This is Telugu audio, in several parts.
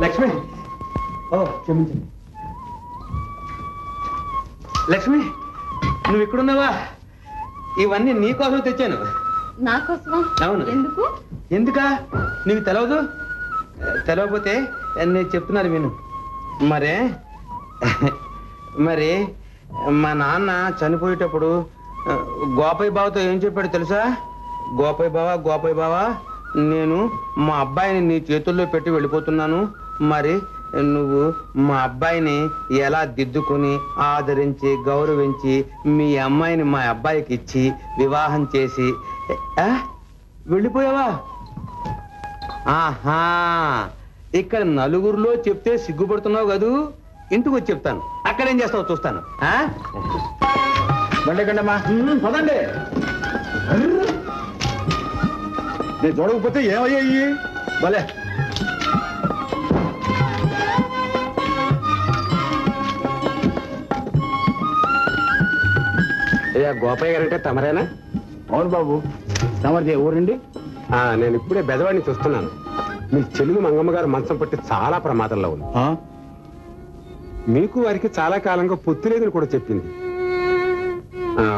లక్ష్మి, ఓ క్షమించండి. లక్ష్మి, నువ్వు ఇక్కడున్నావా? ఇవన్నీ నీకోసం తెచ్చాను. నాకోసమా? అవును. ఎందుకు? ఎందుకా? నీకు తెలవదు? తెలవకపోతే నేను చెప్తున్నాను విను. మరి మా నాన్న చనిపోయేటప్పుడు గోపయ్య బావతో ఏం చెప్పాడు తెలుసా? గోపయ్య బావ నేను మా అబ్బాయిని నీ చేతుల్లో పెట్టి వెళ్ళిపోతున్నాను. మరి నువ్వు మా అబ్బాయిని ఎలా దిద్దుకొని ఆదరించి గౌరవించి మీ అమ్మాయిని మా అబ్బాయికి ఇచ్చి వివాహం చేసి వెళ్ళిపోయావా? ఆహా, ఇక్కడ నలుగురిలో చెప్తే సిగ్గుపడుతున్నావు కదూ. ఇంటికి వచ్చి చెప్తాను. అక్కడేం చేస్తావు చూస్తాను. బండకండమ్మా పదండి. నేను చూడకపోతే ఏమయ్యాయి? భలే గోపయ్య గారంటే తమరేనా? అవును బాబు. తమరిది ఊరండి? నేను ఇప్పుడే బెదవాడిని చూస్తున్నాను. మీ చెల్లి మంగమ్మ గారు మంచం పట్టి చాలా ప్రమాదంలో ఉంది. మీకు వారికి చాలా కాలంగా పొత్తు లేదని కూడా చెప్పింది.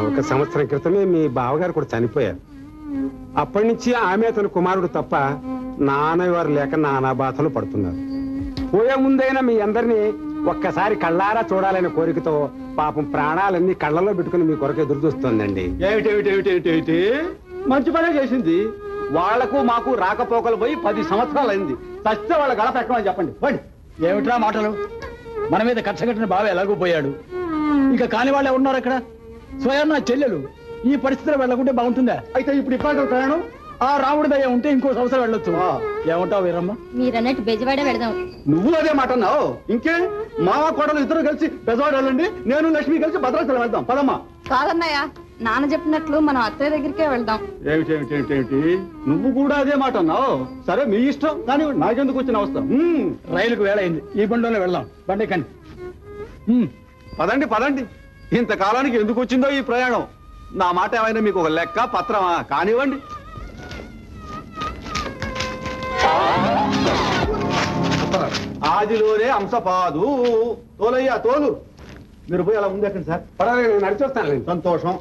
1 సంవత్సరం క్రితమే మీ బావగారు కూడా చనిపోయారు. అప్పటి నుంచి ఆమె అతని కుమారుడు తప్ప నాన్నవారు లేక నానా బాధలు పడుతున్నారు. పోయే ముందైనా మీ అందరినీ ఒక్కసారి కళ్ళారా చూడాలనే కోరికతో పాపం ప్రాణాలన్నీ కళ్ళలో పెట్టుకుని మీ కొరకు ఎదురు చూస్తోందండి. ఏమిటి మంచి పనే చేసింది. వాళ్లకు మాకు రాకపోకలు పోయి 10 సంవత్సరాలు అయింది. చస్తే వాళ్ళ గడప ఎక్కమని చెప్పండి. పోండి. ఏమిట్రా మాటలు? మన మీద కక్ష కట్టిన బావ ఎలాగో పోయాడు. ఇక కాని వాళ్ళే ఉన్నారు అక్కడ. స్వయం నా చెల్లెలు ఈ పరిస్థితిలో వెళ్ళకుంటే బాగుంటుందా? అయితే ఇప్పుడు ఇప్పటి ప్రయాణం ఆ రాముడి దయ ఉంటే ఇంకో సంవత్సరం వెళ్ళొచ్చు. ఏమంటావు వీరమ్మ? మీరన్నట్టు బెజవాడ వెళదాం. నువ్వు అదే మాట అన్నావు. ఇంకే మావ కోడలు ఇద్దరు కలిసి బెజవాడ వెళ్ళండి. నేను లక్ష్మి కలిసి భద్రాచలం వెళ్దాం. పదమ్మా. కాదన్నయ్య, నాన్న చెప్పినట్లు మనం అత్తయ్య దగ్గరికే వెళ్దాం. ఏమిటి నువ్వు కూడా అదే మాట అన్నావు? సరే మీ ఇష్టం, కానీ నాకెందుకు వచ్చిన అవసరం? రైలుకు వేళ అయింది. ఈ బండిలోనే వెళ్దాం. బండి కండి. పదండి. ఇంతకాలానికి ఎందుకు వచ్చిందో ఈ ప్రయాణం? నా మాట ఏమైనా మీకు ఒక లెక్క పత్రమా? కానివ్వండి. ఆదిలోనే అంశపాదు. తోలయ్యా తోలు. మీరు పోయి అలా ముందెక్కండి సార్. పర్వాలేదు, నేను నడిచొస్తాను. సంతోషం.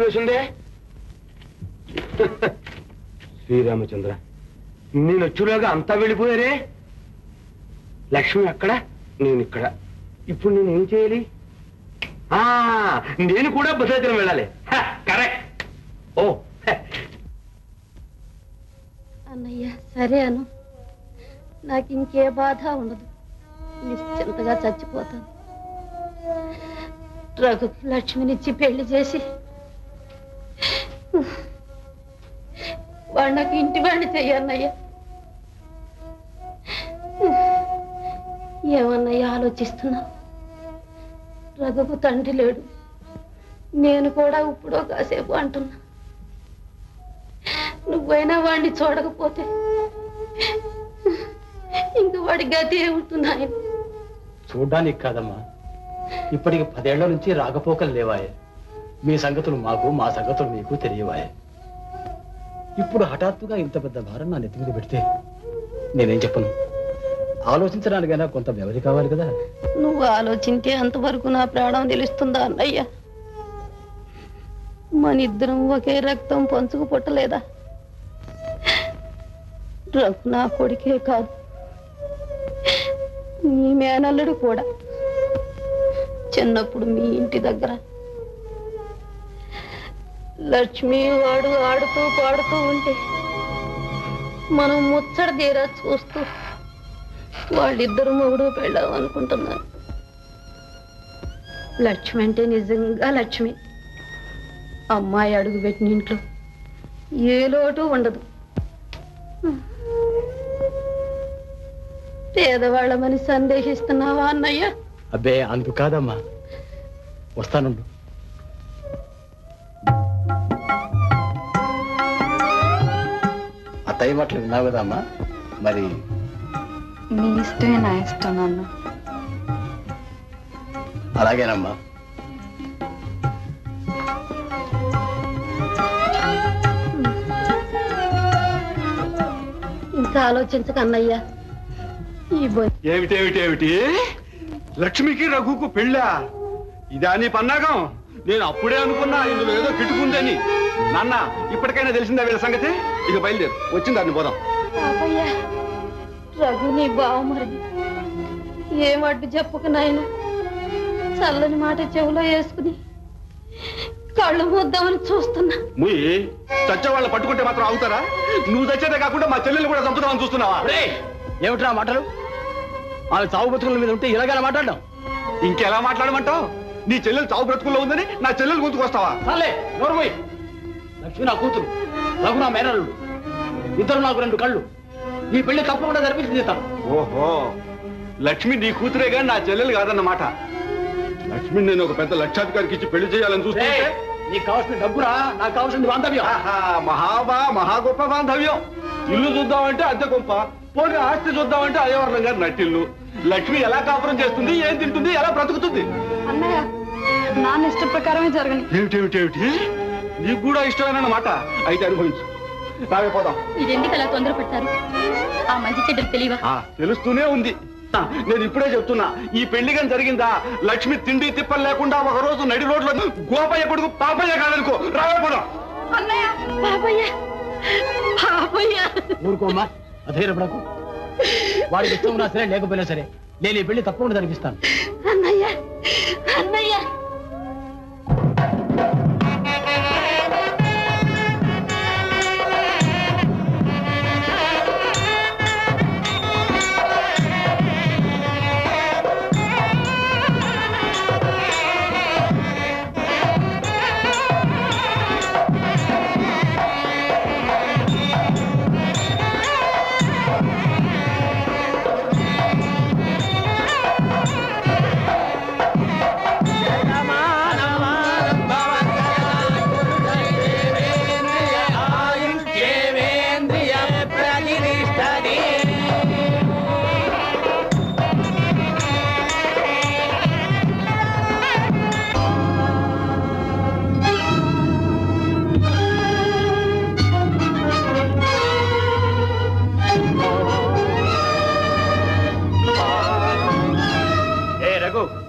వేసిందే శ్రీరామచంద్ర, నేను వచ్చేలాగా అంతా వెళ్ళిపోయారే. లక్ష్మి అక్కడ, నేను ఇక్కడ. ఇప్పుడు నేను ఏం చేయాలి? నేను కూడా భద్రాచలం వెళ్ళాలి. కరెక్ట్. ఓ అన్నయ్య, సరే అను. నాకు ఇంకే బాధ ఉండదు. నిశ్చింతగా చచ్చిపోతాను. రఘు లక్ష్మినిచ్చి పెళ్లి చేసి వాడు నాకు ఇంటి వాడిని చెయ్యన్నయ్య. ఏమన్నయ్య ఆలోచిస్తున్నావు? రఘుకు తండ్రి లేడు. నేను కూడా ఇప్పుడో కాసేపు అంటున్నా. నువ్వైనా వాడిని చూడకపోతే ఇంక వాడి గతి ఏముంటున్నాయి? చూడ్డానికి కాదమ్మా, ఇప్పటికి 10 ఏళ్ల నుంచి రాకపోకలు లేవాయే. మీ సంగతులు మాకు, మా సంగతులు మీకు తెలియవాయే. ఇప్పుడు హఠాత్తుగా ఇంత పెద్ద భారం నా నెత్తి మీద పెడితే నేనేం చెప్పను? ఆలోచించడానికైనా కొంత వ్యవధి కావాలి కదా. నువ్వు ఆలోచించే అంతవరకు నా ప్రాణం నిలుస్తుందా అన్నయ్య? మన ఇద్దరం ఒకే రక్తం పంచుకు పుట్టలేదా? రఘు నా కొడుకే కాదు, నీ మేనల్లుడు కూడా. చిన్నప్పుడు మీ ఇంటి దగ్గర లక్ష్మి వాడు ఆడుతూ పాడుతూ ఉంటే మనం ముచ్చట తీరా చూస్తూ వాళ్ళిద్దరు మొగుడు పెళ్ళాం అనుకుంటున్నాను. లక్ష్మి అంటే నిజంగా లక్ష్మి. అమ్మాయి అడుగు పెట్టిన ఇంట్లో ఏ లోటు ఉండదు. పేదవాళ్ళమని సందేహిస్తున్నావా అన్నయ్య? అబ్బే అందుకు కాదమ్మా, వస్తానుండు. అత్తయ్య మాటలు విన్నావు కదమ్మా, మరి నీ ఇష్టమే నా ఇష్టం నాన్న. అలాగేనమ్మా. ఇంకా ఆలోచించక అన్నయ్య. ఈ ఏమిటేమిటేమిటి లక్ష్మికి రఘుకు పెళ్ళా? ఇదా నీ పన్నాగం? నేను అప్పుడే అనుకున్నా ఇందులో ఏదో కిటుకుందని. నాన్న ఇప్పటికైనా తెలిసిందా వీళ్ళ సంగతి? ఇక బయలుదేరు, వచ్చింది దాన్ని పోదాం. పాపయ్య, రఘు నీ బావమరిది. ఏం అడ్డు చెప్పక నాయన, చల్లని మాట చెవులో వేసుకుని కళ్ళు మూద్దామని చూస్తున్నా. ముయ్యి చచ్చే వాళ్ళ పట్టుకుంటే మాత్రం అవుతారా? నువ్వు చచ్చేదే కాకుండా మా చెల్లెలు కూడా చంపుతామని చూస్తున్నావా? ఏమిట్రా మాటలు? ఆమె చావు బతుకుల మీద ఉంటే ఇలాగైనా మాట్లాడడం. ఇంకెలా మాట్లాడమంటావు? నీ చెల్లెలు చావు బ్రతుకుల్లో ఉందని నా చెల్లెలు గుర్తుకొస్తావా? సర్లే, నోరుమోయ్. లక్ష్మి నా కూతురు, రఘు నా మేనల్లుడు. ఇద్దరు నాకు రెండు కళ్ళు. ఈ పెళ్లి తప్పకుండా జరిపించి తీస్తాను. ఓహో, లక్ష్మి నీ కూతురే కానీ నా చెల్లెలు కాదన్నమాట. లక్ష్మి నేను ఒక పెద్ద లక్షాధికారికి ఇచ్చి పెళ్లి చేయాలని చూస్తుంటే నీకు కావాల్సిన డబ్బురా, నాకు కావాల్సిన బాంధవ్యం. మహా గొప్ప బాంధవ్యం. ఇల్లు చూద్దామంటే అద్దె గొప్ప, పోనీ ఆస్తి చూద్దామంటే అయ్యవర్ణం గారు నట్టిల్లు. లక్ష్మి ఎలా కాపురం చేస్తుంది, ఏం తింటుంది, ఎలా బ్రతుకుతుంది? అన్నయ్య, నాన్న ఇష్ట ప్రకారమే జరగని. ఏమిటేమిటేమిటి? నీకు కూడా ఇష్టమేనన్నమాట. అయితే అనుభవించు. రావే పోదాం. మీరెందుకు అలా తొందరపడతారు? ఆ మంచి చెడ్డలు తెలియవా? తెలుస్తూనే ఉంది. నేను ఇప్పుడే చెప్తున్నా, ఈ పెళ్లి కానీ జరిగిందా లక్ష్మి తిండి తిప్పలు లేకుండా ఒక రోజు నడి రోడ్లో గోపయ్య కొడుకు పాపయ్య కాదనుకో. రావే పోదాం. అన్నయ్య, పాపయ్య, పాపయ్య. ఊరుకోమ్మా, అధైర్యపడకు. వాడికి ఇష్టం ఉన్నా సరే లేకపోయినా సరే నేను ఈ పెళ్లి తప్పకుండా జరిపిస్తాను. అన్నయ్య, అన్నయ్య.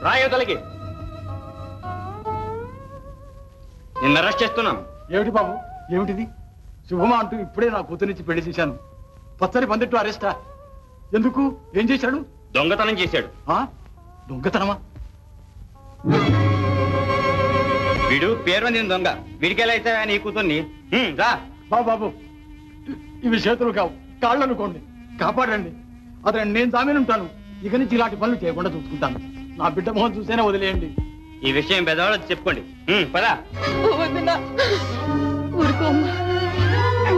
రాయోతలకి నిన్ను అరెస్ట్ చేస్తున్నాం. ఏమిటి బాబు, ఏమిటిది? శుభమా అంటూ ఇప్పుడే నా కూతురిచ్చి పెళ్లి చేశాను. పచ్చని పందిట్టు అరెస్టా? ఎందుకు? ఏం చేశాడు? దొంగతనం చేశాడు. దొంగతనమా? వీడు పేరు అందిన దొంగ. వీడికి ఎలా అయితే నీ కూతుర్ని? రా బాబు, ఇవి చేతులు కావు, కాళ్ళు అనుకోండి. కాపాడండి. అతను నేను జామీనుంటాను. ఇక నుంచి ఇలాంటి పనులు చేయకుండా చూసుకుంటాను. నా బిడ్డ మొహం చూసేనే వదిలేయండి. ఈ విషయం పెద్దవాళ్ళకి చెప్పుకోండి. పదా. ఊరుకో అమ్మా,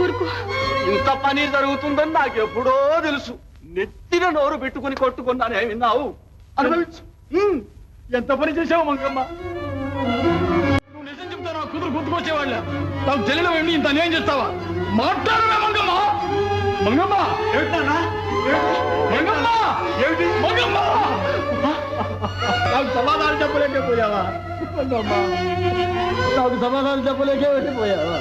ఊరుకో. ఇంత పని జరుగుతుందని నాకు ఎప్పుడో తెలుసు. నెత్తిన నోరు పెట్టుకుని కొట్టుకున్నానే విన్నావు. అనుభవించు. ఎంత పని చేసావు మంగమ్మ? నువ్వు నిజం చెప్తా నా కూతురు గుర్తుకొచ్చేవాళ్ళ. నాకు చెల్లెలు వెళ్ళి ఇంత అన్యాయం చేస్తావా? మాట్లాడవే మంగమ్మ. మంగమ్మ ఏమిటన్నా? మంగమ్మ ఏమిటి? మంగమ్మ నాకు సమాధానం చెప్పలేకపోయావా? మంగమ్మ నాకు సమాధానం చెప్పలేకపోయావా?